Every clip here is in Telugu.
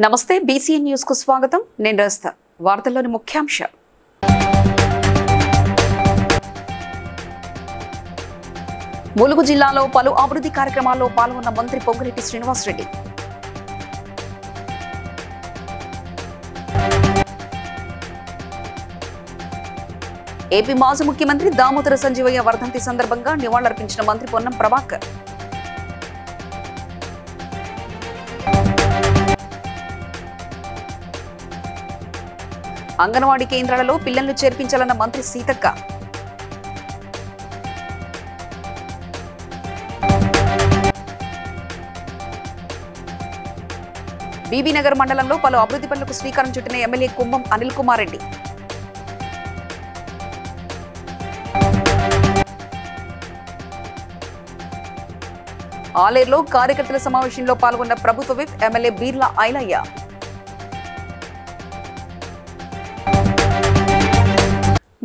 నమస్తే బీసీఎన్ న్యూస్ కు స్వాగతం నేను రస్తా వార్తల్లోని ముఖ్యాంశాలు ములుగు జిల్లాలో పలు అభివృద్ధి కార్యక్రమాల్లో పాల్గొన్న మంత్రి పొంగులేటి శ్రీనివాస్ రెడ్డి ఏపీ మాజీ ముఖ్యమంత్రి దామోదర సంజీవయ్య వర్ధంతి సందర్భంగా నివాళులర్పించిన మంత్రి పొన్నం ప్రభాకర్ అంగన్వాడీ కేంద్రాలలో పిల్లలను చేర్పించాలన్న మంత్రి సీతక్క బీబీనగర్ మండలంలో పలు అభివృద్ధి పనులకు శ్రీకారం చుట్టిన ఎమ్మెల్యే కుంభం అనిల్ కుమార్ రెడ్డి ఆలేరులో కార్యకర్తల సమావేశంలో పాల్గొన్న ప్రభుత్వ విప్ ఎమ్మెల్యే బీర్లా ఐలయ్య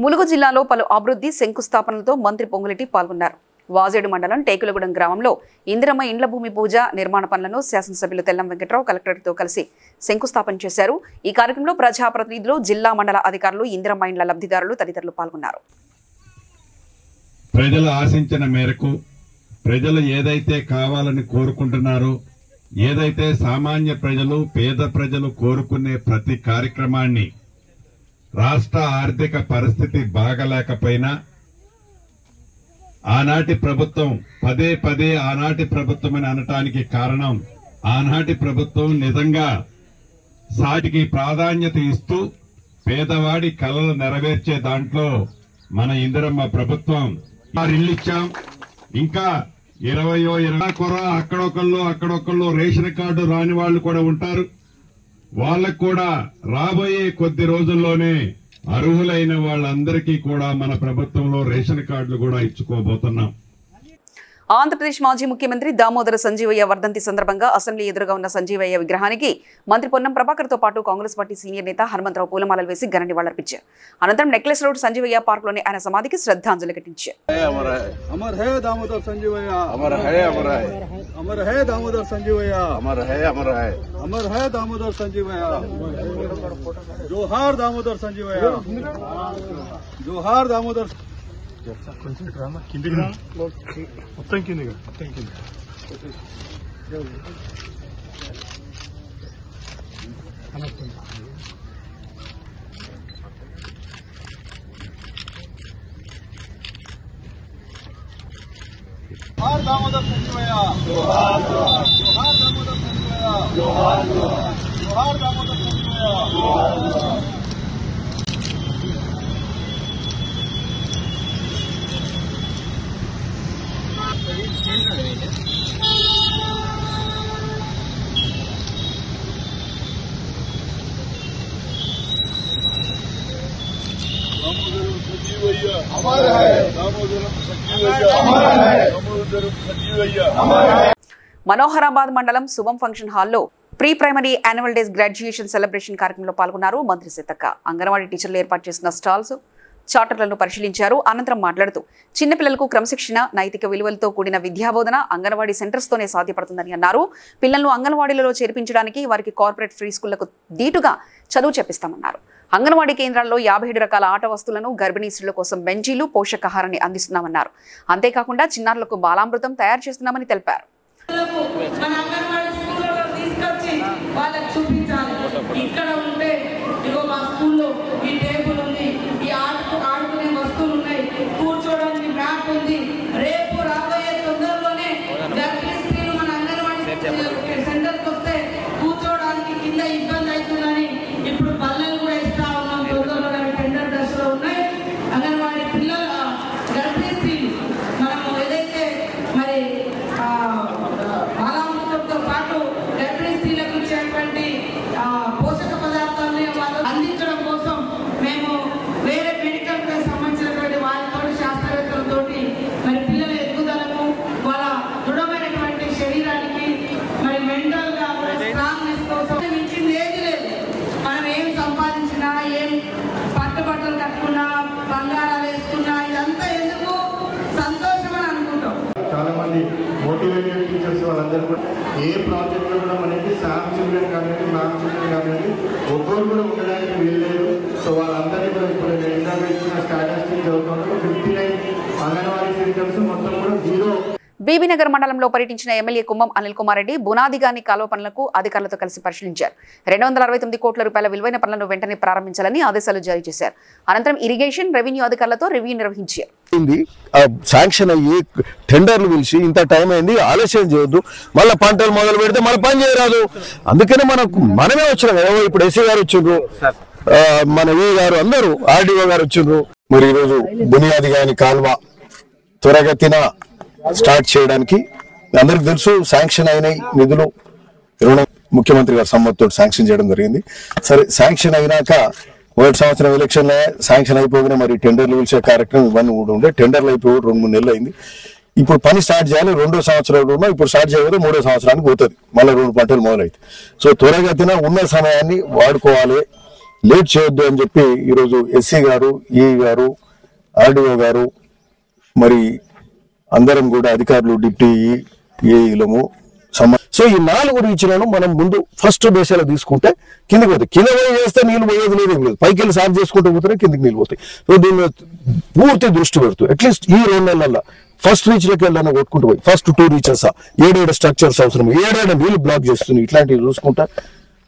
ములుగు జిల్లాలో పలు అభివృద్ధి శంకుస్థాపనలతో మంత్రి పొంగులేటి పాల్గొన్నారు. వాజేడు మండలం టేకులగూడెం గ్రామంలో ఇందిరమ్మ ఇండ్ల భూమి పూజ నిర్మాణ పనులను శాసనసభ్యులు తెల్లం వెంకట్రావు కలెక్టర్తో కలిసి శంకుస్థాపన చేశారు. ఈ కార్యక్రమంలో ప్రజాప్రతినిధులు, జిల్లా మండల అధికారులు, ఇందిరమ్మ ఇండ్ల లబ్ధిదారులు తదితరులు పాల్గొన్నారు. ప్రజలు ఆశించిన మేరకు ప్రజలు ఏదైతే కావాలని కోరుకుంటున్నారో, ఏదైతే సామాన్య ప్రజలు, పేద ప్రజలు కోరుకునే ప్రతి కార్యక్రమాన్ని రాష్ట్ర ఆర్థిక పరిస్థితి బాగలేకపోయినా ఆనాటి ప్రభుత్వం పదే ఆనాటి ప్రభుత్వం అని అనటానికి కారణం, ఆనాటి ప్రభుత్వం నిజంగా సాటికి ప్రాధాన్యత ఇస్తూ పేదవాడి కలలు నెరవేర్చే దాంట్లో మన ఇందిరమ్మ ప్రభుత్వం ఇల్లు ఇచ్చాం. ఇంకా 20 అక్కడొకళ్ళు రేషన్ కార్డు రాని వాళ్ళు కూడా ఉంటారు. వాళ్ళకు కూడా రాబోయే కొద్ది రోజుల్లోనే అర్హులైన వాళ్ళందరికీ కూడా మన ప్రభుత్వంలో రేషన్ కార్డులు కూడా ఇచ్చుకోబోతున్నాం. ఆంధ్రప్రదేశ్ మాజీ ముఖ్యమంత్రి దామోదర సంజీవయ్య వర్ధంతి సందర్భంగా అసెంబ్లీ ఎదురుగా ఉన్న సంజీవయ్య విగ్రహానికి మంత్రి పొన్నం ప్రభాకర్ తో పాటు కాంగ్రెస్ పార్టీ సీనియర్ నేత హనుమంతరావు పూలమాలలు వేసి ఘన నివాళులర్పించారు. అనంతరం నెక్లెస్ రోడ్ సంజీవయ్య పార్క్ లోని ఆయన సమాధికి శ్రద్ధాంజలి ఘటించారు. కొంచెం డ్రామా కిందికి మొత్తం కిందిగా దామోదర్ సంజీవయ్య, జోహార్ దామోదర్ సంజీవయ్య, జోహార్ దామోదర్ సంజీవయ్య. మనోహరాబాద్ మండలం శుభం ఫంక్షన్ హాల్లో pre primary annual days graduation celebration కార్యక్రమంలో పాల్గొన్నారు మంత్రి సీతక్క. అంగన్వాడీ టీచర్లు ఏర్పాటు చేసిన స్టాల్స్, చార్టర్లను పరిశీలించారు. అనంతరం మాట్లాడుతూ చిన్నపిల్లలకు క్రమశిక్షణ, నైతిక విలువలతో కూడిన విద్యాబోధన అంగన్వాడీ సెంటర్స్తోనే సాధ్యపడుతుందని అన్నారు. పిల్లలను అంగన్వాడీలలో చేర్పించడానికి వారికి కార్పొరేట్ ఫ్రీ స్కూళ్లకు దీటుగా చదువు చెప్పిస్తామన్నారు. అంగన్వాడీ కేంద్రాల్లో 57 రకాల ఆట వస్తువులను, గర్భిణీ స్త్రీల కోసం బెంచీలు, పోషకాహారాన్ని అందిస్తున్నామన్నారు. అంతేకాకుండా చిన్నారులకు బాలామృతం తయారు చేస్తున్నామని తెలిపారు. మోటివేటెడ్ టీచర్స్ వాళ్ళందరూ కూడా ఏ ప్రాజెక్ట్లో కూడా మనకి శాంక్షన్ కానీ మ్యాథ్స్ ఉన్నాయి కాబట్టి ఒక్కరు కూడా ఉండడానికి వీల్లేదు. సో వాళ్ళందరినీ కూడా ఇప్పుడు నేను ఇందాక ఇచ్చిన స్టాటిస్టిక్స్ చదువుతుంటే 59 అంగన్వాడీ సెంటర్స్ మొత్తం కూడా 0. బీబీనగర్ మండలంలో పర్యటించిన ఎమ్మెల్యే కుమ్మం అనిల్ కుమార్ రెడ్డి బునాదిగాని కాలువ పనులకు అధికారులతో కలిసి పరిశీలించారు. 269 కోట్ల రూపాయల విలువైన పనులను వెంటనే ప్రారంభించాలని ఆదేశాలు జారీ చేశారు. అనంతరం ఇరిగేషన్, రెవెన్యూ అధికారులతో రివ్యూ నిర్వహించారు. శాంక్షన్ అయ్యి టెండర్లు పిలిచి ఇంత టైం అయింది, ఆలస్యం చేయొద్దు, మళ్ళీ పంటలు మొదలు పెడితే మన పని చేయరాదు. అందుకనే మనమే వచ్చినాం. ఇప్పుడు ఎస్సీ గారు వచ్చిండ్రు, మన ఈ గారు అందరూ ఆర్డీఓ గారు వచ్చిండ్రు. మరి ఈరోజు బునియాదిగాని కాల్వ త్వరగతిన స్టార్ట్ చేయడానికి అందరికి తెలుసు. శాంక్షన్ అయిన నిధులు ముఖ్యమంత్రి గారు సమ్మతితో శాంక్షన్ చేయడం జరిగింది. సరే, శాంక్షన్ అయినాక 1 సంవత్సరం ఎలక్షన్లో శాంక్షన్ అయిపోగానే మరి టెండర్లు పిలిచే కార్యక్రమం ఇవన్నీ కూడా ఉండే. టెండర్లు అయిపోయి 2-3 నెలలు అయింది. ఇప్పుడు పని స్టార్ట్ చేయాలి. 2వ సంవత్సరంలో ఉన్నాం. ఇప్పుడు స్టార్ట్ చేయకపోతే 3వ సంవత్సరానికి పోతుంది, మళ్ళీ 2 పంటలు మొదలైతే. సో త్వరగతిన ఉన్న సమయాన్ని వాడుకోవాలి, లేట్ చేయొద్దు అని చెప్పి ఈరోజు ఎస్సీ గారు, ఈ గారు, ఆర్డీఓ గారు, మరి అందరం కూడా అధికారులు, డిప్యూటీ ఏఈలము. సో ఈ 4 రీచ్లను మనం ముందు ఫస్ట్ దశలో తీసుకుంటే కిందకి పోతాయి. కింద పోయి చేస్తే నీళ్ళు పోయేది లేదు, ఏం లేదు. పైకి వెళ్ళి సాఫ్ చేసుకుంటూ పోతేనే కిందకి నీళ్ళు పోతాయి. సో దీన్ని పూర్తి దృష్టి పెడుతూ అట్లీస్ట్ ఈ 2 నెలల్లో ఫస్ట్ రీచ్లోకి వెళ్ళాలని కొట్టుకుంటూ పోయి ఫస్ట్ 2 రీచెస్ 7 స్ట్రక్చర్స్ అవసరం, 7 నీళ్లు బ్లాక్ చేస్తుంది. ఇట్లాంటివి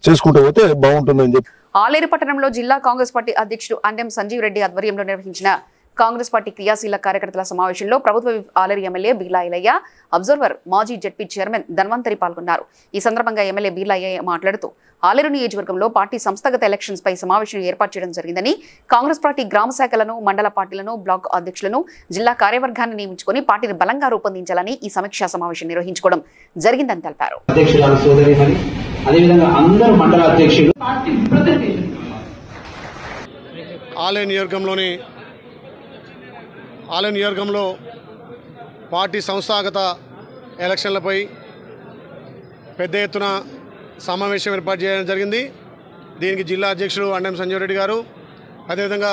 చేసుకుంటూ పోతే బాగుంటుందని చెప్పి ఆలేరు పట్టణంలో జిల్లా కాంగ్రెస్ పార్టీ అధ్యక్షుడు అండెం సంజీవ్ రెడ్డి ఆధ్వర్యంలో నిర్వహించిన కాంగ్రెస్ పార్టీ క్రియాశీల కార్యకర్తల సమావేశంలో ప్రభుత్వ ఆలేరు ఎమ్మెల్యే బీర్లా ఐలయ్య, అబ్జర్వర్ మాజీ జెడ్పీ చైర్మన్ ధన్వంతరి పాల్గొన్నారు. ఈ సందర్భంగా ఎమ్మెల్యే బీర్లా ఐలయ్య మాట్లాడుతూ ఆలేరు నియోజకవర్గంలో పార్టీ సంస్థాగత ఎలక్షన్స్ పై సమావేశం ఏర్పాటు చేయడం జరిగిందని, కాంగ్రెస్ పార్టీ గ్రామ శాఖలను, మండల పార్టీలను, బ్లాక్ అధ్యక్షులను, జిల్లా కార్యవర్గాన్ని నియమించుకొని పార్టీని బలంగా రూపొందించాలని ఈ సమీక్షా సమావేశం నిర్వహించుకోవడం జరిగిందని తెలిపారు. ఆలయ నియోజకవర్గంలో పార్టీ సంస్థాగత ఎలక్షన్లపై పెద్ద ఎత్తున సమావేశం ఏర్పాటు చేయడం జరిగింది. దీనికి జిల్లా అధ్యక్షుడు అండెం సంజీవ్ రెడ్డి గారు, అదేవిధంగా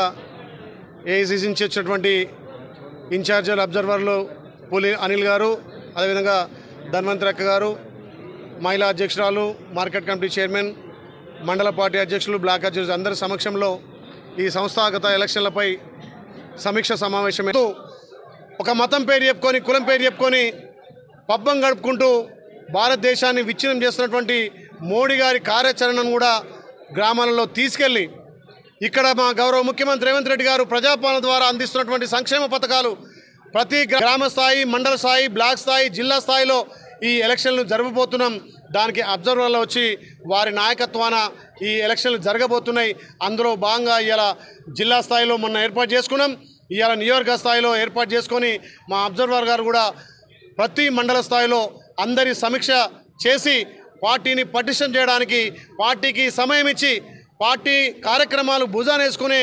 ఏఐసిసి నుంచి వచ్చినటువంటి ఇన్ఛార్జీలు అబ్జర్వర్లు పులి అనిల్ గారు, అదేవిధంగా ధన్వంతరి అక్క గారు, మహిళా అధ్యక్షురాలు, మార్కెట్ కమిటీ చైర్మన్, మండల పార్టీ అధ్యక్షులు, బ్లాక్ అధ్యక్షులు అందరి సమక్షంలో ఈ సంస్థాగత ఎలక్షన్లపై సమీక్ష సమావేశం. ఒక మతం పేరు చెప్పుకొని, కులం పేరు చెప్పుకొని పబ్బం గడుపుకుంటూ భారతదేశాన్ని విచ్ఛిన్నం చేస్తున్నటువంటి మోడీ గారి కార్యాచరణను కూడా గ్రామాలలో తీసుకెళ్ళి ఇక్కడ మా గౌరవ ముఖ్యమంత్రి రేవంత్ రెడ్డి గారు ప్రజాపాలన ద్వారా అందిస్తున్నటువంటి సంక్షేమ పథకాలు ప్రతి గ్రామ స్థాయి, మండల స్థాయి, బ్లాక్ స్థాయి, జిల్లా స్థాయిలో ఈ ఎలక్షన్లు జరగబోతున్నాం. దానికి అబ్జర్వర్లు వచ్చి వారి నాయకత్వాన ఈ ఎలక్షన్లు జరగబోతున్నాయి. అందులో భాగంగా ఇవాళ జిల్లా స్థాయిలో మొన్న ఏర్పాటు చేసుకున్నాం. ఇవాళ నియోజక స్థాయిలో ఏర్పాటు చేసుకొని మా అబ్జర్వర్ గారు కూడా ప్రతి మండల స్థాయిలో అందరి సమీక్ష చేసి పార్టీని పటిష్టం చేయడానికి, పార్టీకి సమయం ఇచ్చి పార్టీ కార్యక్రమాలు భుజానేసుకునే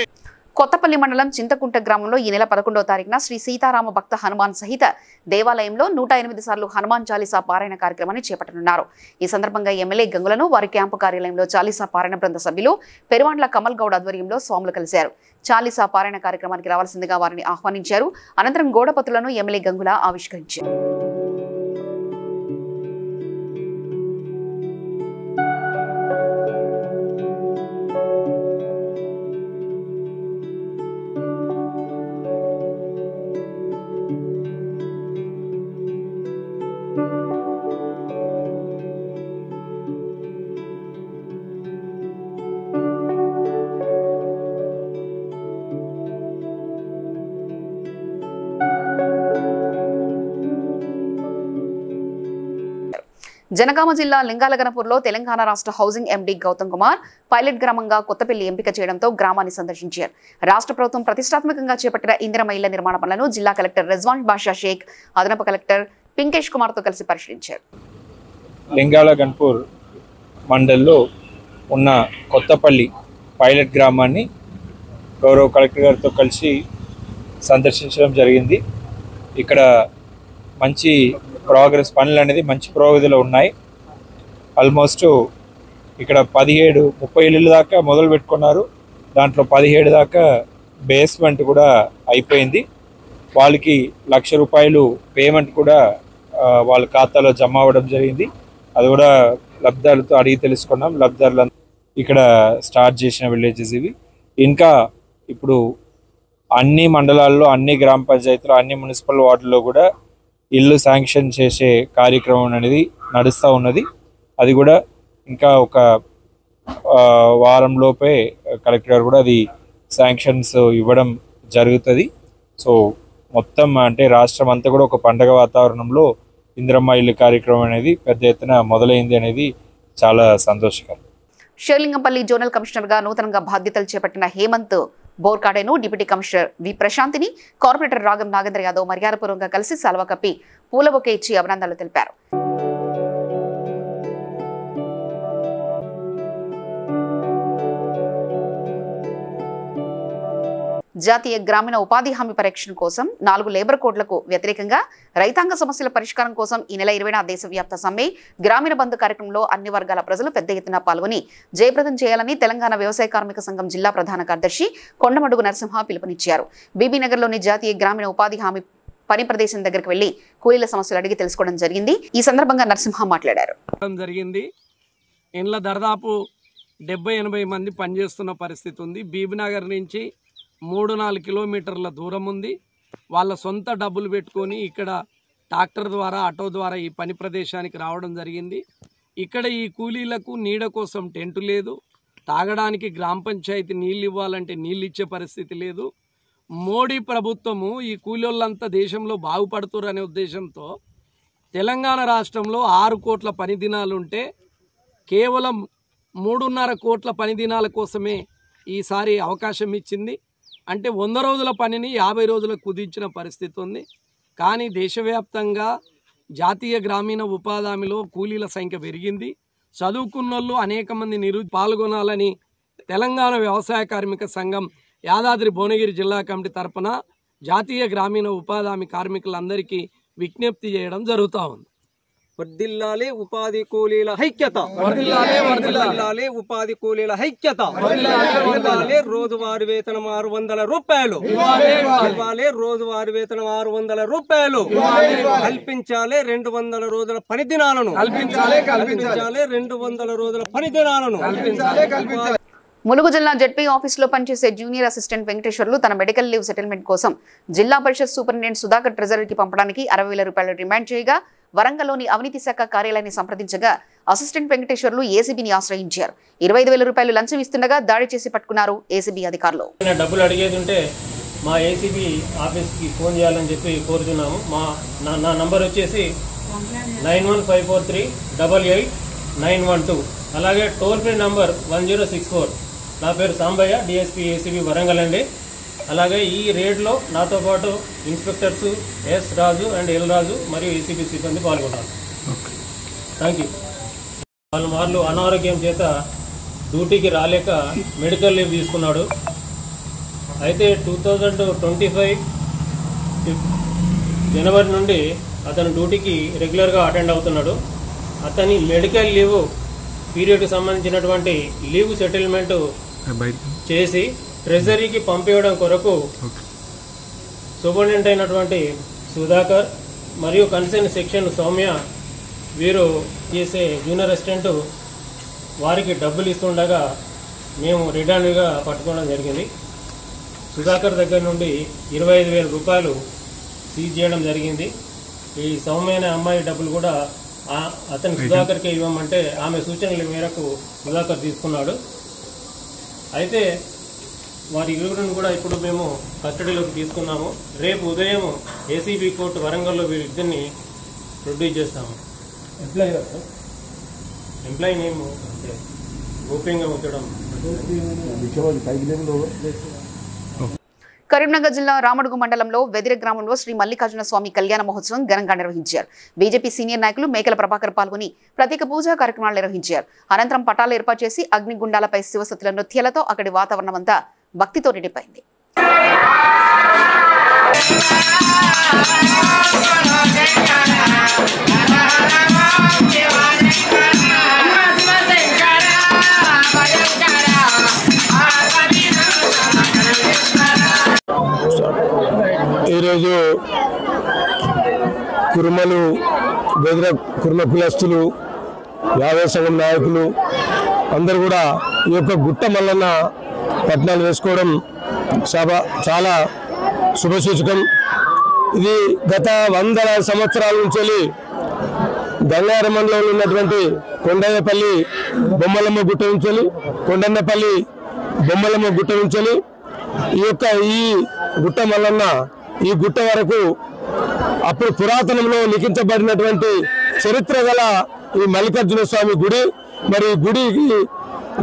కొత్తపల్లి మండలం చింతకుంట గ్రామంలో ఈ నెల 11వ తారీఖున శ్రీ సీతారామ భక్త హనుమాన్ సహిత దేవాలయంలో 108 సార్లు హనుమాన్ చాలీసా పారాయణ కార్యక్రమాన్ని చేపట్టనున్నారు. ఈ సందర్భంగా ఎమ్మెల్యే గంగులను వారి క్యాంపు కార్యాలయంలో చాలీసా పారాయణ బృంద సభ్యులు పెరువాండ్ల కమల్ గౌడ్ ఆధ్వర్యంలో స్వాములు కలిశారు. చాలీసా పారాయణ కార్యక్రమానికి రావాల్సిందిగా వారిని ఆహ్వానించారు. అనంతరం గోడపత్రులను ఎమ్మెల్యే గంగుల ఆవిష్కరించారు. జనగామ జిల్లా లింగాలగనపూర్లో తెలంగాణ రాష్ట్ర housing MD Gautam Kumar pilot గ్రామంగా కొత్తపల్లి ఎంపిక చేయడంతో గ్రామాన్ని సందర్శించారు. రాష్ట్ర ప్రభుత్వం ప్రతిష్టాత్మకంగా చేపట్టిన ఇందిరమ ఇళ్ల నిర్మాణ పనులను జిల్లా కలెక్టర్ రిజ్వాన్ బాషా షేక్, అదనపు కలెక్టర్ పింకేష్ కుమార్తో కలిసి పరిశీలించారు. లింగాలగన్పూర్ మండల్లో ఉన్న కొత్తపల్లి పైలట్ గ్రామాన్ని గౌరవ కలెక్టర్ గారితో కలిసి సందర్శించడం జరిగింది. ఇక్కడ మంచి ప్రోగ్రెస్ పనులు అనేది మంచి పురోగతిలో ఉన్నాయి. ఆల్మోస్ట్ ఇక్కడ 30 ఇళ్ళు దాకా మొదలు పెట్టుకున్నారు. దాంట్లో 17 దాకా బేస్మెంట్ కూడా అయిపోయింది. వాళ్ళకి ₹1,00,000 పేమెంట్ కూడా వాళ్ళ ఖాతాలో జమ అవ్వడం జరిగింది. అది కూడా లబ్ధిదారులతో అడిగి తెలుసుకున్నాం. లబ్ధిదారులు ఇక్కడ స్టార్ట్ చేసిన విలేజెస్ ఇవి. ఇంకా ఇప్పుడు అన్ని మండలాల్లో, అన్ని గ్రామ పంచాయతీలు, అన్ని మున్సిపల్ వార్డుల్లో కూడా ఇల్లు శాంక్షన్ చేసే కార్యక్రమం అనేది నడుస్తూ ఉన్నది. అది కూడా ఇంకా ఒక వారం లోపే కలెక్టర్ గారు కూడా అది శాంక్షన్స్ ఇవ్వడం జరుగుతుంది. సో మొత్తం అంటే రాష్ట్రం అంతా కూడా ఒక పండగ వాతావరణంలో ఇందిరమ్మ ఇల్లు కార్యక్రమం అనేది పెద్ద ఎత్తున మొదలైంది అనేది చాలా సంతోషకరం. షేర్లింగంపల్లి జోనల్ కమిషనర్గా నూతనంగా బాధ్యతలు చేపట్టిన హేమంత్ బోర్కాడేను డిప్యూటీ కమిషనర్ వి ప్రశాంతిని కార్పొరేటర్ రాగం నాగేంద్ర యాదవ్ మర్యాదపూర్వకంగా కలిసి సాల్వా కప్పి పూల బొకే ఇచ్చి అభినందనలు తెలిపారు. జాతీయ గ్రామీణ ఉపాధి హామీ పరిరక్షణ కోసం 4 లేబర్ కోడ్లకు వ్యతిరేకంగా రైతాంగ సమస్యల పరిష్కారం కోసం ఈ నెల 20న దేశవ్యాప్త సమ్మె గ్రామీణ బంధు కార్యక్రమంలో అన్ని వర్గాల ప్రజలు పెద్ద ఎత్తున పాల్గొని జయప్రదం చేయాలని తెలంగాణ వ్యవసాయ కార్మిక సంఘం జిల్లా ప్రధాన కార్యదర్శి కొండమడుగు నరసింహ పిలుపునిచ్చారు. బీబీనగర్లోని జాతీయ గ్రామీణ ఉపాధి హామీ పని ప్రదేశం దగ్గరికి వెళ్లి కూలీల సమస్యలు అడిగి తెలుసుకోవడం జరిగింది. ఈ సందర్భంగా నరసింహ మాట్లాడారు. ఇంట్లో దాదాపు 70-80 మంది పనిచేస్తున్న పరిస్థితి ఉంది. బీబీనగర్ నుంచి 3-4 కిలోమీటర్ల దూరం ఉంది. వాళ్ళ సొంత డబ్బులు పెట్టుకొని ఇక్కడ ట్రాక్టర్ ద్వారా, ఆటో ద్వారా ఈ పని ప్రదేశానికి రావడం జరిగింది. ఇక్కడ ఈ కూలీలకు నీడ కోసం టెంటు లేదు, తాగడానికి గ్రామ పంచాయతీ నీళ్ళు ఇవ్వాలంటే నీళ్ళు ఇచ్చే పరిస్థితి లేదు. మోడీ ప్రభుత్వము ఈ కూలీళ్ళంతా దేశంలో బాగుపడుతురు అనే ఉద్దేశంతో తెలంగాణ రాష్ట్రంలో 6 కోట్ల పని దినాలుంటే కేవలం 3.5 కోట్ల పని దినాల కోసమే ఈసారి అవకాశం ఇచ్చింది. అంటే 100 రోజుల పనిని 50 రోజులకు కుదించిన పరిస్థితి ఉంది. కానీ దేశవ్యాప్తంగా జాతీయ గ్రామీణ ఉపాధి హామీలో కూలీల సంఖ్య పెరిగింది. చదువుకున్నోళ్ళు అనేక మంది పాల్గొనాలని తెలంగాణ వ్యవసాయ కార్మిక సంఘం యాదాద్రి భువనగిరి జిల్లా కమిటీ తరపున జాతీయ గ్రామీణ ఉపాధి హామీ కార్మికులందరికీ విజ్ఞప్తి చేయడం జరుగుతూ ఉంది. వర్ధిల్లాలే ఉపాధి కూలీల ఐక్యత, వర్ధిల్లాలే ఉపాధి కూలీల ఐక్యత, వర్ధిల్లాలే రోజువారీ వేతనం 600 రూపాయలు, ఇవ్వాలి రోజువారీ వేతనం 600 రూపాయలు, కల్పించాలి 200 రోజుల పని దినాలను, కల్పించాలి 200 రోజుల పని దినాలను. ములుగు జిల్లా జెడ్పీ ఆఫీసులో పనిచేసే జూనియర్ అసిస్టెంట్ వెంకటేశ్వర్లు తన మెడికల్ లీవ్ సెటిల్మెంట్ కోసం జిల్లా పరిషత్ సూపరింటెండెంట్ సుధాకర్ ట్రెజరీకి పంపడానికి 60,000 రూపాయలు డిమాండ్ చేయగా వరంగల్లోని అవినీతి శాఖ కార్యాలయాన్ని సంప్రదించగా అసిస్టెంట్ వెంకటేశ్వర్లు ఏసీబీని ఆశ్రయించారు. 25,000 రూపాయలు లంచం ఇస్తుండగా దాడి చేసి పట్టుకున్నారు ఏసీబీ అధికారులు. డబ్బులు అడిగేది ఉంటే మా ఏసీబీ ఆఫీస్కి ఫోన్ చేయాలని చెప్పి కోరుతున్నాము. నా నంబర్ వచ్చేసి 9154388912. అలాగే టోల్ ఫ్రీ నంబర్ 1064. నా పేరు సాంబయ్య, డిఎస్పీ ఏసీబీ వరంగల్ అండి. అలాగే ఈ రేడ్లో నాతో పాటు inspectors S Raju and L Raju మరియు ఏసీబీ సిబ్బంది పాల్గొన్నారు. Thank you. వాళ్ళు అనారోగ్యం చేత డ్యూటీకి రాలేక మెడికల్ లీవ్ తీసుకున్నాడు. అయితే 2025 జనవరి నుండి అతను డ్యూటీకి రెగ్యులర్గా అటెండ్ అవుతున్నాడు. అతని మెడికల్ లీవ్ పీరియడ్కి సంబంధించినటువంటి లీవ్ సెటిల్మెంట్ చేసి ట్రెజరీకి పంపించడం కొరకు సూపరింటెండెంట్ అయినటువంటి సుధాకర్ మరియు కన్సర్న్ సెక్షన్ సౌమ్య వీరు చేసే జూనియర్ అసిస్టెంట్ వారికి డబ్బులు ఇస్తుండగా మేము రిటర్న్గా పట్టుకోవడం జరిగింది. సుధాకర్ దగ్గర నుండి 25,000 రూపాయలు సీజ్ చేయడం జరిగింది. ఈ సౌమ్య అనే అమ్మాయి డబ్బులు కూడా అతను సుధాకర్కే ఇవ్వమంటే ఆమె సూచనల మేరకు సుధాకర్ తీసుకున్నాడు. అయితే వారి ఇరువురిని కూడా ఇప్పుడు మేము కస్టడీలోకి తీసుకున్నాము. రేపు ఉదయం ఏసీబీ కోర్టు వరంగల్లో వీరిద్దరిని ప్రొడ్యూస్ చేస్తాము. ఎంప్లాయీ నేమ్ గోప్యంగా ఉంచడం. కరీంనగర్ జిల్లా రామడుగు మండలంలో వెదిర గ్రామంలో శ్రీ మల్లికార్జున స్వామి కళ్యాణ మహోత్సవం ఘనంగా నిర్వహించారు. బీజేపీ సీనియర్ నాయకులు మేకల ప్రభాకర్ పాల్గొని ప్రత్యేక పూజా కార్యక్రమాలు నిర్వహించారు. అనంతరం పటాలు ఏర్పాటు చేసి అగ్నిగుండాలపై శివసతుల నృత్యాలతో అక్కడి వాతావరణం అంతా భక్తితో నిండిపోయింది. ఈరోజు కుర్మ కులస్తులు యాదవ సంఘం నాయకులు అందరూ కూడా ఈ యొక్క గుట్ట మల్లన్న పట్నాలు వేసుకోవడం చాలా శుభసూచకం. ఇది గత 100 సంవత్సరాల నుంచి గంగారం మండలంలో ఉన్నటువంటి కొండయ్యపల్లి బొమ్మలమ్మ గుట్ట నుంచి కొండన్నపల్లి బొమ్మలమ్మ గుట్ట నుంచి ఈ గుట్ట మల్లన్న ఈ గుట్ట వరకు అప్పుడు పురాతనంలో లిఖించబడినటువంటి చరిత్ర గల ఈ మల్లికార్జున స్వామి గుడి. మరి గుడికి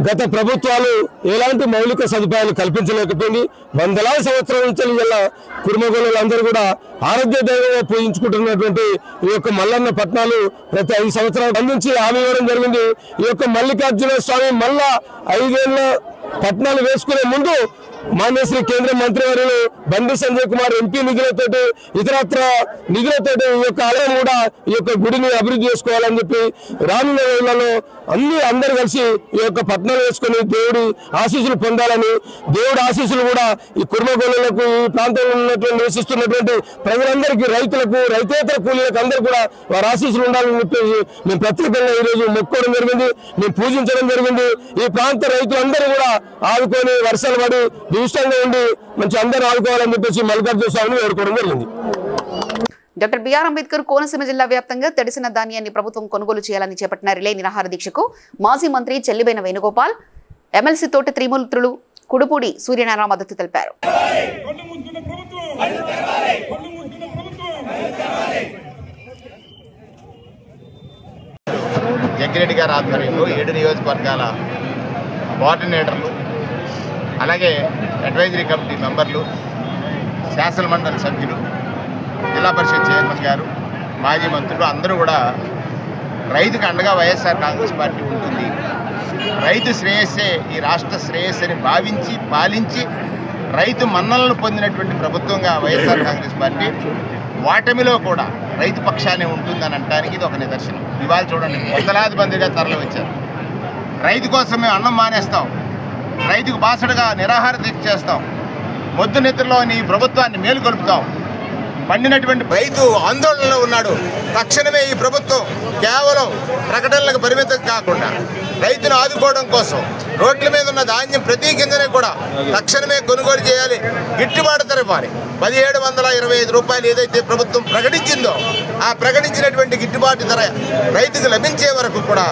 గత ప్రభుత్వాలు ఎలాంటి మౌలిక సదుపాయాలు కల్పించలేకపోయింది. వందలాది సంవత్సరాల నుంచి ఇలా కుర్మగోళ్ళందరూ కూడా ఆరోగ్య దైవంగా పూజించుకుంటున్నటువంటి ఈ యొక్క మల్లన్న పట్నాలు ప్రతి 5 సంవత్సరాల అందించి హామీ ఇవ్వడం జరిగింది. ఈ యొక్క మల్లికార్జున స్వామి మళ్ళా 5 ఏళ్ల పట్నాలు వేసుకునే ముందు మాన్య శ్రీ కేంద్ర మంత్రివర్యులు బండి సంజయ్ కుమార్ ఎంపీ నిధులతోటి ఇతరత్ర నిధులతోటి ఈ యొక్క ఆలయం కూడా ఈ యొక్క గుడిని అభివృద్ధి చేసుకోవాలని చెప్పి రానున్న రోజులలో అందరూ కలిసి ఈ యొక్క పట్నాలు వేసుకుని దేవుడి ఆశీస్సులు పొందాలని, దేవుడి ఆశీస్సులు కూడా ఈ కుర్మగోళ్ళకు ఈ ప్రాంతంలో ఉన్నటువంటి నివసిస్తున్నటువంటి ప్రజలందరికీ, రైతులకు, రైతేతర కూలీలకు అందరూ కూడా వారి ఆశీస్సులు ఉండాలని చెప్పేసి మేము ప్రత్యేకంగా ఈరోజు మొక్కుకోవడం జరిగింది, మేము పూజించడం జరిగింది. ఈ ప్రాంత రైతులందరూ కూడా ఆదుకొని వర్షాలు పడి నిమిషంగా ఉండి మంచి అందరూ ఆదుకోవాలని చెప్పేసి మల్లికార్జున స్వామిని వేడుకోవడం జరిగింది. డాక్టర్ బిఆర్ అంబేద్కర్ కోనసీమ జిల్లా వ్యాప్తంగా తడిసిన ధాన్యాన్ని ప్రభుత్వం కొనుగోలు చేయాలని చేపట్టిన రిలే నిరాహార దీక్షకు మాజీ మంత్రి చెల్లిబైన వేణుగోపాల్, ఎమ్మెల్సీ తోటి త్రిమూర్తులు కుడుపూడి సూర్యనారాయణ మద్దతు తెలిపారు. జగ్గిరెడ్డి గారి ఆధ్వర్యంలో 7 నియోజకవర్గాల కోఆర్డినేటర్లు, అలాగే అడ్వైజరీ కమిటీ మెంబర్లు, శాసన మండలి సభ్యులు, జిల్లా పరిషత్ చైర్మన్ గారు, మాజీ మంత్రులు అందరూ కూడా రైతుకు అండగా వైఎస్ఆర్ కాంగ్రెస్ పార్టీ ఉంటుంది, రైతు శ్రేయస్సే ఈ రాష్ట్ర శ్రేయస్సుని భావించి పాలించి రైతు మన్నలను పొందినటువంటి ప్రభుత్వంగా వైఎస్ఆర్ కాంగ్రెస్ పార్టీ వాటమిలో కూడా రైతు పక్షానే ఉంటుందని అనడానికి ఇది ఒక నిదర్శనం. ఇవాళ చూడండి, వందలాది మందిగా తరలి వచ్చారు. రైతు కోసం మేము అన్నం మానేస్తాం, రైతుకు బాసడగా నిరాహార దీక్ష చేస్తాం, మొద్దు నిద్రలోని ప్రభుత్వాన్ని మేలుకొలుపుతాం. పండినటువంటి రైతు ఆందోళనలో ఉన్నాడు. తక్షణమే ఈ ప్రభుత్వం కేవలం ప్రకటనలకు పరిమితం కాకుండా రైతును ఆదుకోవడం కోసం రోడ్ల మీద ఉన్న ధాన్యం ప్రతి గింజనే కూడా తక్షణమే కొనుగోలు చేయాలి. గిట్టుబాటు ధర ఇవ్వాలి. 1725 రూపాయలు ఏదైతే ప్రభుత్వం ప్రకటించిందో ఆ ప్రకటించినటువంటి గిట్టుబాటు ధర రైతుకు లభించే వరకు కూడా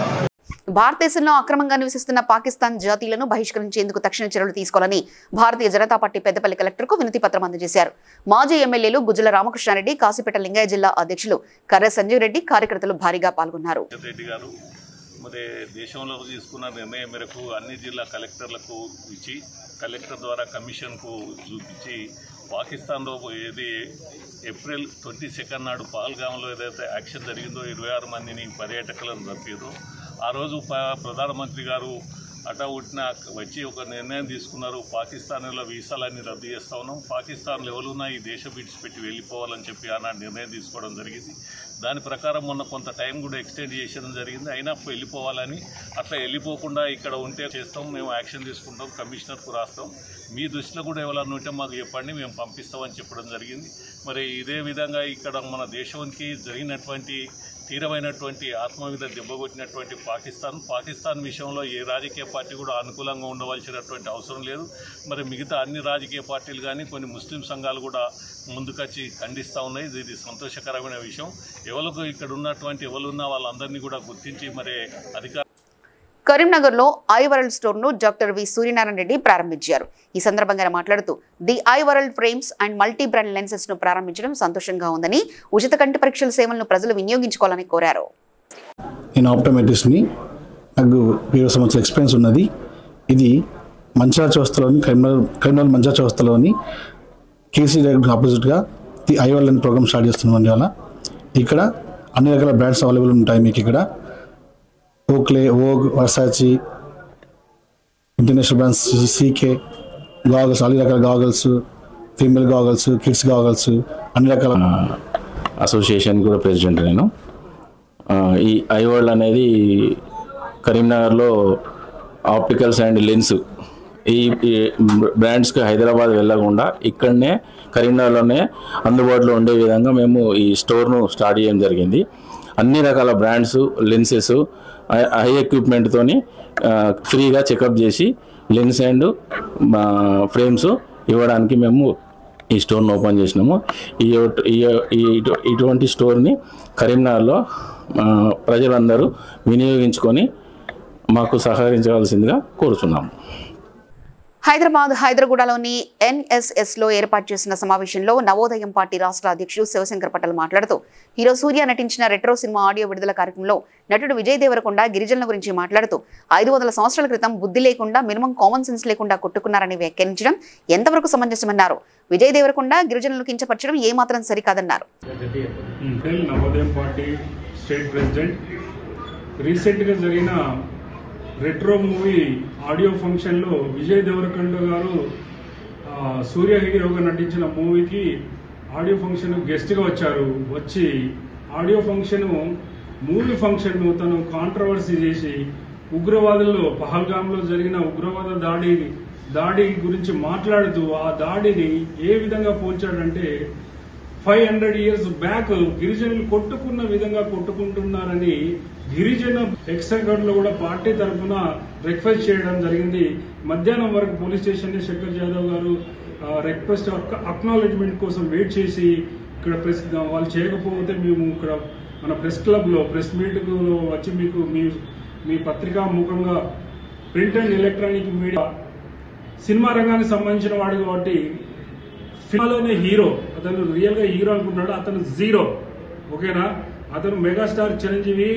భారతదేశంలో అక్రమంగా నివసిస్తున్న పాకిస్తాన్ జాతీయులను బహిష్కరించేందుకు తక్షణ చర్యలు తీసుకోవాలని భారతీయ జనతా పార్టీ పెద్దపల్లి కలెక్టర్కు వినతి పత్రం అందజేశారు. మాజీ ఎమ్మెల్యేలు గుజ్జల రామకృష్ణారెడ్డి, కాసిపేట లింగయ్య జిల్లా అధ్యక్షులు కర్రె సంజీవ్ రెడ్డి, కార్యకర్తలు భారీగా పాల్గొన్నారు. మరి దేశంలో తీసుకున్న నిర్ణయం మేరకు అన్ని జిల్లా కలెక్టర్లకు ఇచ్చి కలెక్టర్ ద్వారా కమిషన్కు చూపించి పాకిస్తాన్లో ఏది ఏప్రిల్ 22 నాడు పహల్గామ్లో ఏదైతే యాక్షన్ జరిగిందో 26 మందిని పర్యాటకులను చంపారో ఆ రోజు ప్రధానమంత్రి గారు అటా వచ్చి ఒక నిర్ణయం తీసుకున్నారు. పాకిస్తాన్లో వీసాలన్నీ రద్దు చేస్తా ఉన్నాం, పాకిస్తాన్లో ఎవరున్నా ఈ దేశం విడిచిపెట్టి వెళ్ళిపోవాలని చెప్పి ఆనాడు నిర్ణయం తీసుకోవడం జరిగింది. దాని ప్రకారం మొన్న కొంత టైం కూడా ఎక్స్టెండ్ చేయడం జరిగింది. అయినా వెళ్ళిపోవాలని, అట్లా వెళ్ళిపోకుండా ఇక్కడ ఉంటే చేస్తాం, మేము యాక్షన్ తీసుకుంటాం, కమిషనర్కు రాస్తాం, మీ దృష్టిలో కూడా ఎవరన్నా ఉంటే మాకు చెప్పండి, మేము పంపిస్తామని చెప్పడం జరిగింది. మరి ఇదే విధంగా ఇక్కడ మన దేశానికి జరిగినటువంటి తీవ్రమైనటువంటి ఆత్మ మీద దెబ్బకొట్టినటువంటి పాకిస్తాన్ విషయంలో ఏ రాజకీయ పార్టీ కూడా అనుకూలంగా ఉండవలసినటువంటి అవసరం లేదు. మరి మిగతా అన్ని రాజకీయ పార్టీలు కానీ కొన్ని ముస్లిం సంఘాలు కూడా ముందుకొచ్చి ఖండిస్తూ ఉన్నాయి. ఇది సంతోషకరమైన విషయం. ఎవరికి ఇక్కడ ఉన్నటువంటి ఎవరున్నా వాళ్ళందరినీ కూడా గుర్తించి మరి అధికారులు కరీంనగర్లో ఐ వరల్డ్ స్టోర్ను డాక్టర్ వి సూర్యనారాయణ రెడ్డి ప్రారంభించారు. ఈ సందర్భంగా మాట్లాడుతూ the eye world frames and multi brand lenses ను ప్రారంభించడం సంతోషంగా ఉందని, ఉచిత కంటి పరీక్షల సేవలను ప్రజలు వినియోగించుకోవాలని కోరారు. నేను ఆప్టోమెట్రిస్ట్ని, నాకు 20 సంవత్సరాల ఎక్స్పీరియన్స్ ఉన్నది. ఇది మంచిర్యాల చౌరస్తాలోని కరీంనగర్ మంచిర్యాల చౌరస్తాలోని కేసీ డైరెక్ట్ ఆపోజిట్గా the eye world programme start చేస్తున్నాం. ఇవాళ ఇక్కడ అన్ని రకాల బ్రాండ్స్ అవైలబుల్ ఉంటాయి. మీకు ఇక్కడ Oakley, Vogue, వర్సాచి, international brands, CK, goggles, అన్ని రకాల goggles, female goggles, kids goggles, అన్ని రకాల అసోసియేషన్ కూడా ప్రెసిడెంట్ నేను. ఈ ఐ వరల్డ్ అనేది కరీంనగర్లో ఆప్టికల్స్ అండ్ లెన్స్ ఈ బ్రాండ్స్కి హైదరాబాద్ వెళ్ళకుండా ఇక్కడనే కరీంనగర్లోనే అందుబాటులో ఉండే విధంగా మేము ఈ స్టోర్ను స్టార్ట్ చేయడం జరిగింది. అన్ని రకాల బ్రాండ్స్, లెన్సెస్, హై ఎక్విప్మెంట్తోని ఫ్రీగా చెకప్ చేసి లెన్స్ అండ్ ఫ్రేమ్స్ ఇవ్వడానికి మేము ఈ స్టోర్ను ఓపెన్ చేసినాము. ఇటువంటి స్టోర్ని కరీంనగర్లో ప్రజలందరూ వినియోగించుకొని మాకు సహకరించవలసిందిగా కోరుతున్నాము. హైదరాబాద్లోని NSSలో ఏర్పాటు చేసిన సమావేశంలో నవోదయం పార్టీ రాష్ట్ర అధ్యక్షుడు శివశంకర్ పటేల్ మాట్లాడుతూ హీరో సూర్య నటించిన రెట్రో సినిమా ఆడియో విడుదల కార్యక్రమంలో నటుడు విజయ్ దేవరకొండ గిరిజనుల గురించి మాట్లాడుతూ 500 సంవత్సరాల క్రితం బుద్ధి లేకుండా మినిమం కామన్ సెన్స్ లేకుండా కొట్టుకున్నారని వ్యాఖ్యానించడం ఎంతవరకు సమంజసమన్నారు. విజయ్ దేవరకొండ గిరిజనులను కించపరచడం ఏమాత్రం సరికాదన్నారు. నవోదయం పార్టీ స్టేట్ ప్రెసిడెంట్ రీసెంట్గా జరిగిన రెట్రో మూవీ ఆడియో ఫంక్షన్లో విజయ్ దేవరకొండ గారు సూర్య హీరోగా నటించిన మూవీకి ఆడియో ఫంక్షన్ గెస్ట్గా వచ్చారు. వచ్చి ఆడియో మూవీ ఫంక్షన్ తను కాంట్రవర్సీ చేసి ఉగ్రవాదుల్లో పహల్గామ్లో జరిగిన ఉగ్రవాద దాడి గురించి మాట్లాడుతూ ఆ దాడిని ఏ విధంగా పోల్చాడంటే 500 years బ్యాక్ గిరిజనులు కొట్టుకున్న విధంగా కొట్టుకుంటున్నారని గిరిజన ఎక్సైగడ్ లో కూడా పార్టీ తరఫున రిక్వెస్ట్ చేయడం జరిగింది. మధ్యాహ్నం వరకు పోలీస్ స్టేషన్ శంకర్ జాదవ్ గారు రిక్వెస్ట్ అక్నాలెడ్జ్మెంట్ కోసం వెయిట్ చేసి ఇక్కడ ప్రెస్ వాళ్ళు చేయకపోతే మేము ఇక్కడ మన ప్రెస్ క్లబ్ లో ప్రెస్ మీట్ లో వచ్చి మీకు మీ పత్రికా ముఖంగా print and electronic media cinema రంగానికి సంబంధించిన వాడు కాబట్టి సినిమాలోనే హీరో, అతను రియల్ గా హీరో అనుకుంటున్నాడు, అతను జీరో. ఓకేనా? అతను మెగాస్టార్ చిరంజీవి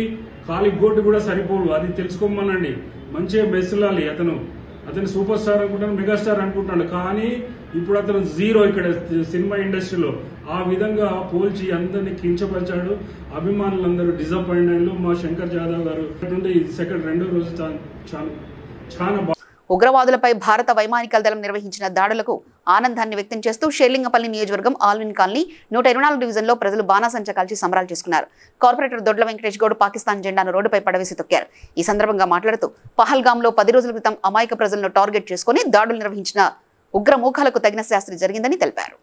ఖాళీ గోటు కూడా సరిపోడు, అది తెలుసుకోమనండి. మంచిగా మెస్సులాలి. అతను సూపర్ స్టార్ అనుకుంటాను, మెగాస్టార్ అనుకుంటాడు, కానీ ఇప్పుడు అతను జీరో ఇక్కడ సినిమా ఇండస్ట్రీలో. ఆ విధంగా పోల్చి అందరినీ కించపరిచాడు. అభిమానులందరూ డిసప్పాయింట్. మా శంకర్ జాదవ్ గారు రెండో రోజు చాలా ఉగ్రవాదులపై భారత వైమానిక దళం నిర్వహించిన దాడులకు ఆనందాన్ని వ్యక్తం చేస్తూ షేర్లింగపల్లి నియోజకవర్గం ఆల్విన్ కాలనీ 124 డివిజన్లో ప్రజలు బాణాసంచా కాల్చి సంబరాలు చేసుకున్నారు. కార్పొరేటర్ దొడ్ల వెంకటేష్ గౌడ్ పాకిస్తాన్ జెండాను రోడ్డుపై పడవేసి తొక్కారు. ఈ సందర్భంగా మాట్లాడుతూ పహల్గామ్లో 10 రోజుల క్రితం అమాయక ప్రజలను టార్గెట్ చేసుకుని దాడులు నిర్వహించిన ఉగ్రమూఖాలకు తగిన శాస్త్రి జరిగిందని తెలిపారు.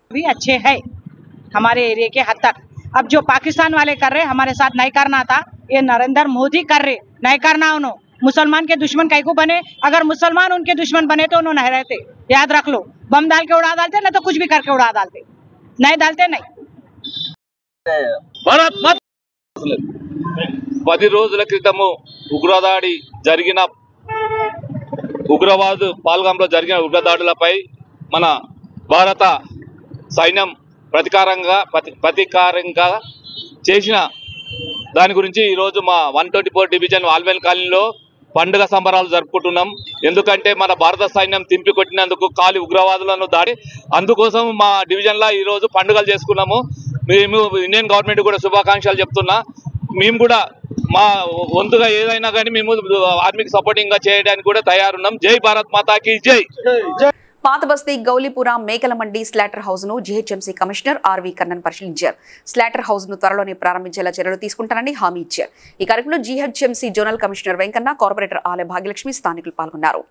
हमारे एरिया के हद तक अब जो पाकिस्तान वाले कर रहे हमारे साथ नहीं करना था, ये नरेंद्र मोदी कर रहे, नहीं करना उन्होंने। मुसलमान के दुश्मन कहीं को बने, अगर मुसलमान उनके दुश्मन बने तो उन्होंने नहीं रहते, याद रख लो। बम डाल के उड़ा डालते, नहीं तो कुछ भी करके उड़ा डालते, नहीं डालते नहीं। भारत मत 10 రోజుల క్రితము ఉగ్రదాడి జరిగిన పాల్గాంలో జరిగిన ఉగ్రదాడులపై మన భారత సైన్యం ప్రతీకారంగా చేసిన దాని గురించి ఈరోజు మా 124 డివిజన్ ఆల్వెల్ కాలనీలో పండుగ సంబరాలు జరుపుకుంటున్నాం. ఎందుకంటే మన భారత సైన్యం తింపి కొట్టినందుకు కాలి ఉగ్రవాదులను దాడి, అందుకోసం మా డివిజన్లో ఈరోజు పండుగలు చేసుకున్నాము. మేము ఇండియన్ గవర్నమెంట్ కూడా శుభాకాంక్షలు చెప్తున్నా. మేము కూడా మా వంతుగా ఏదైనా కానీ మేము ఆర్మీకి సపోర్టింగ్ గా చేయడానికి కూడా తయారున్నాం. జై భారత్ మాతాకి జై. పాత బస్తీ గౌలీపుర మేకల మండి స్లాటర్ హౌస్ ను జీహెచ్ఎంసీ కమిషనర్ ఆర్వి కర్ణన్ పరిశీలించారు. స్లాటర్ హౌస్ ను త్వరలోనే ప్రారంభించేలా చర్యలు తీసుకుంటారని హామీ ఇచ్చారు. ఈ కార్యక్రమంలో GHMC zonal commissioner Venkanna, corporator ఆలయ భాగ్యలక్ష్మి, స్థానికులు పాల్గొన్నారు.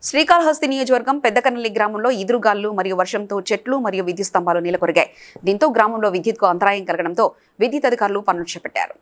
శ్రీకాళహస్తి నియోజకవర్గం పెద్దకన్నెల్లి గ్రామంలో ఈదురుగాలు మరియు వర్షంతో చెట్లు మరియు విద్యుత్ స్తంభాలు నీలకొరిగాయి. దీంతో గ్రామంలో విద్యుత్కు అంతరాయం కలగడంతో విద్యుత్ అధికారులు పనులు చేపట్టారు.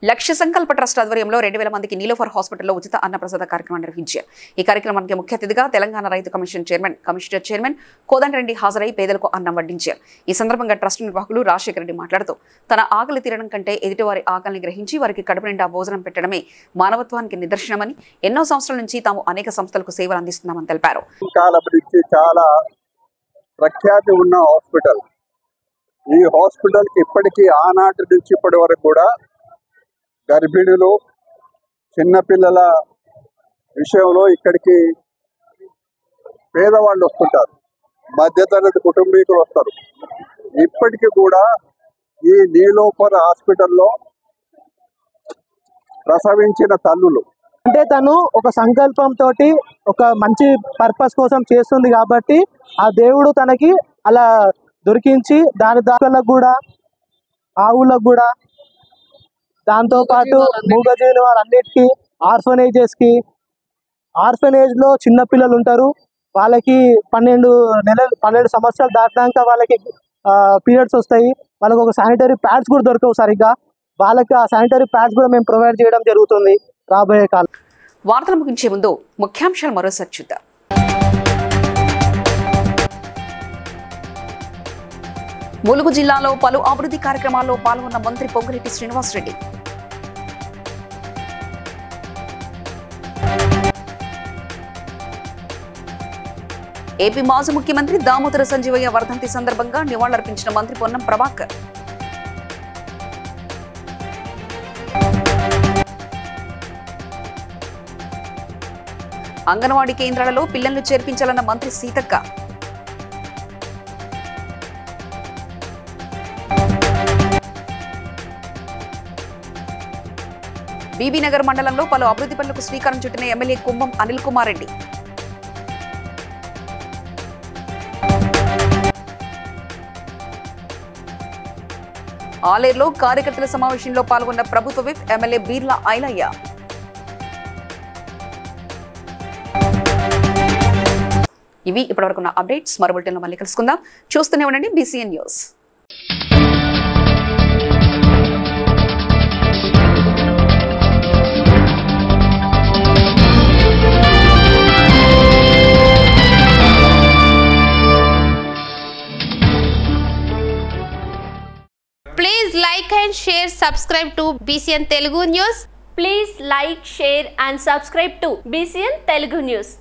లక్ష్య సంకల్ప ట్రస్ట్ ఆధ్వర్యంలో 2000 మందికి నీలోఫర్ హాస్పిటల్లో ఉచిత అన్నప్రసాద కార్యక్రమం నిర్వహించారు. ఈ కార్యక్రమానికి ముఖ్య అతిథిగా తెలంగాణ రైతు కమిషనర్ చైర్మన్ కోదండరెడ్డి హాజరై పేదలకు అన్నం వడ్డించారు. ఈ సందర్భంగా ట్రస్ట్ నిర్వాహకులు రాజశేఖర రెడ్డి మాట్లాడుతూ తన ఆకలి తీరడం కంటే ఎదుటివారి ఆకలిని గ్రహించి వారికి కడుపు నిండా భోజనం పెట్టడమే మానవత్వానికి నిదర్శనమని ఎన్నో సంవత్సరాల నుంచి తాము అనేక సంస్థలకు సేవలు అందిస్తున్నామని తెలిపారు. చాలా ప్రఖ్యాతి ఉన్న హాస్పిటల్. ఈ హాస్పిటల్కి ఇప్పటికీ ఆనాటి నుంచి ఇప్పటి వరకు కూడా గర్భిణులు చిన్నపిల్లల విషయంలో ఇక్కడికి పేదవాళ్ళు వస్తుంటారు, మధ్యతరగతి కుటుంబీకులు వస్తారు. ఇప్పటికీ కూడా ఈ నీలోఫర్ హాస్పిటల్లో ప్రసవించిన తల్లులు అంటే తను ఒక సంకల్పంతో ఒక మంచి పర్పస్ కోసం చేస్తుంది కాబట్టి ఆ దేవుడు తనకి అలా దొరికించి దాని దాఖలకు కూడా ఆవులకు కూడా దాంతోపాటు మూగజీవుల వాళ్ళన్నిటికీ ఆర్ఫనేజ్లో చిన్నపిల్లలు ఉంటారు. వాళ్ళకి 12 సంవత్సరాలు దాటినాక వాళ్ళకి పీరియడ్స్ వస్తాయి. వాళ్ళకి ఒక శానిటరీ ప్యాడ్స్ కూడా దొరకవు సరిగ్గా. వాళ్ళకి ఆ శానిటరీ ప్యాడ్స్ కూడా మేము ప్రొవైడ్ చేయడం జరుగుతుంది రాబోయే కాలం. వార్తలు ముగించే ముందు ముఖ్యాంశాలు మరోసారి చూద్దాం. ములుగు జిల్లాలో పలు అభివృద్ధి కార్యక్రమాల్లో పాల్గొన్న మంత్రి పొంగులేటి శ్రీనివాసరెడ్డి. ఏపీ మాజీ ముఖ్యమంత్రి దామోదర సంజీవయ్య వర్ధంతి సందర్భంగా నివాళులర్పించిన మంత్రి పొన్నం ప్రభాకర్. అంగన్వాడీ కేంద్రాలలో పిల్లలను చేర్పించాలన్న మంత్రి సీతక్క. బీబీనగర్ మండలంలో పలు అభివృద్ధి పనులకు శ్రీకారం చుట్టిన ఎమ్మెల్యే కుంభం అనిల్ కుమార్ రెడ్డి. ఆలేరులో కార్యకర్తల సమావేశంలో పాల్గొన్న ప్రభుత్వ విప్ ఎమ్మెల్యే బీర్లా ఐలయ్య. ఇవి ఇప్పటివరకున్న అప్డేట్స్. మరో బులెటిన్లో మళ్ళీ కలుసుకుందాం. చూస్తూనే ఉండండి BCN news. Please like and share, subscribe to BCN Telugu News. Please like, share and subscribe to BCN Telugu News.